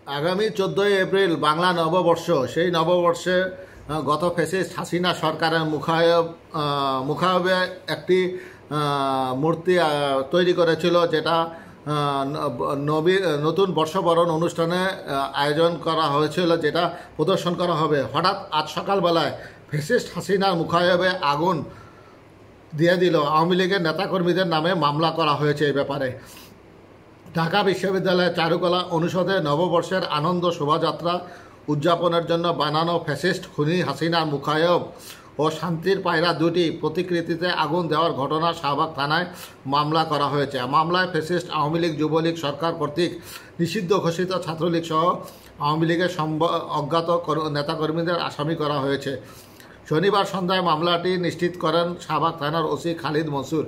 আগামী 14ই এপ্রিল বাংলা নববর্ষ। সেই নববর্ষে গত ফ্যাসিস্ট হাসিনা সরকারের মুখাবে একটি মূর্তি তৈরি করেছিল, যেটা নতুন বর্ষবরণ অনুষ্ঠানে আয়োজন করা হয়েছিল, যেটা প্রদর্শন করা হবে। হঠাৎ আজ সকালবেলায় ফ্যাসিস্ট হাসিনার মুখাবে আগুন দিয়ে দিল। আওয়ামী লীগের নেতাকর্মীদের নামে মামলা করা হয়েছে এই ব্যাপারে। ঢাকা বিশ্ববিদ্যালয়ের চারুকলা অনুষদে নববর্ষের আনন্দ শোভাযাত্রা উদযাপনের জন্য বানানো ফ্যাসিস্ট খুনি হাসিনার মুখায়ব ও শান্তির পায়রা দুটি প্রতিকৃতিতে আগুন দেওয়ার ঘটনা শাহবাগ থানায় মামলা করা হয়েছে। মামলায় ফ্যাসিস্ট আওয়ামী লীগ, যুবলীগ সরকার কর্তৃক নিষিদ্ধ ঘোষিত ছাত্রলীগ সহ আওয়ামী লীগের অজ্ঞাত নেতাকর্মীদের আসামি করা হয়েছে। শনিবার সন্ধ্যায় মামলাটি নিশ্চিত করেন শাহবাগ থানার ওসি খালিদ মনসুর।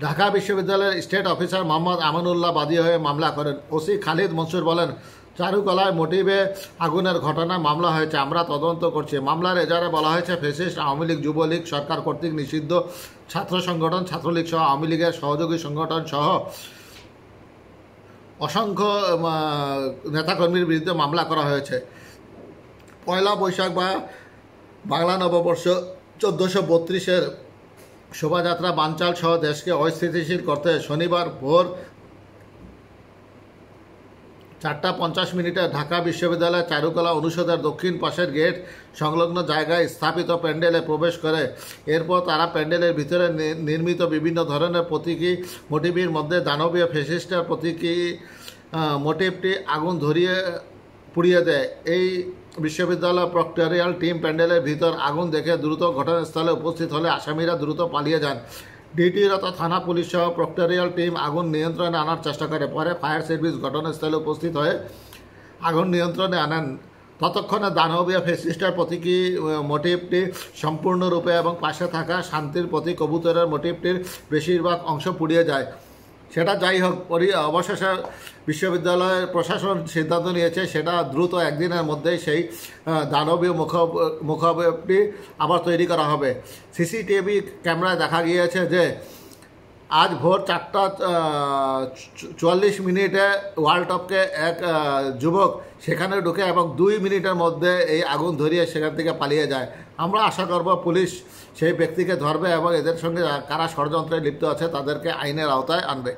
ঢাকা বিশ্ববিদ্যালয়ের স্টেট অফিসার মোহাম্মদ আমানুল্লাহ বাদী হয়ে মামলা করেন। ওসি খালিদ মনসুর বলেন, চারুকলায় মোটিভে আগুনের ঘটনায় মামলা হয়েছে, আমরা তদন্ত করছি। মামলার এজাহারে বলা হয়েছে, ফ্যাসিস্ট আওয়ামী লীগ, যুবলীগ সরকার কর্তৃক নিষিদ্ধ ছাত্র সংগঠন ছাত্রলীগ সহ আওয়ামী লীগের সহযোগী সংগঠন সহ অসংখ্য নেতাকর্মীর বিরুদ্ধে মামলা করা হয়েছে। পয়লা বৈশাখ বা বাংলা নববর্ষ 1432-এর শোভাযাত্রা বানচাল সহ দেশকে অস্থিতিশীল করতে শনিবার ভোর 4:50 ঢাকা বিশ্ববিদ্যালয়ের চারুকলা অনুষদের দক্ষিণ পাশের গেট সংলগ্ন জায়গায় স্থাপিত প্যান্ডেলে প্রবেশ করে। এরপর তারা প্যান্ডেলের ভিতরে নির্মিত বিভিন্ন ধরনের প্রতীকী মোটিভের মধ্যে দানবীয় ফ্যাসিস্টের প্রতীকী মোটিভটি আগুন ধরিয়ে পুড়িয়ে দেয়। এই বিশ্ববিদ্যালয় প্রক্টোরিয়াল টিম প্যান্ডেলের ভিতর আগুন দেখে দ্রুত ঘটনাস্থলে উপস্থিত হলে আসামিরা দ্রুত পালিয়ে যান। ডিউটিরত থানা পুলিশ সহ প্রক্টোরিয়াল টিম আগুন নিয়ন্ত্রণে আনার চেষ্টা করে। পরে ফায়ার সার্ভিস ঘটনাস্থলে উপস্থিত হয়ে আগুন নিয়ন্ত্রণে আনেন। ততক্ষণে দানবীয় ফ্যাসিস্টের প্রতীকী মোটিভটি সম্পূর্ণরূপে এবং পাশে থাকা শান্তির প্রতীক কবুতরের মোটিভটির বেশিরভাগ অংশ পুড়িয়ে যায়। সেটা যাই হোক, অবশেষে বিশ্ববিদ্যালয়ের প্রশাসন সিদ্ধান্ত নিয়েছে সেটা দ্রুত একদিনের মধ্যেই সেই দানবীয় মুখাবয়বটি আবার তৈরি করা হবে। সিসিটিভি ক্যামেরায় দেখা গিয়েছে যে আজ ভোর 4:44 ওয়ার্ল্ডটপকে এক যুবক সেখানে ঢুকে এবং 2 মিনিটের মধ্যে এই আগুন ধরিয়ে সেখান থেকে পালিয়ে যায়। আমরা আশা করব পুলিশ সেই ব্যক্তিকে ধরবে এবং এদের সঙ্গে কারা ষড়যন্ত্রে লিপ্ত আছে তাদেরকে আইনের আওতায় আনবে।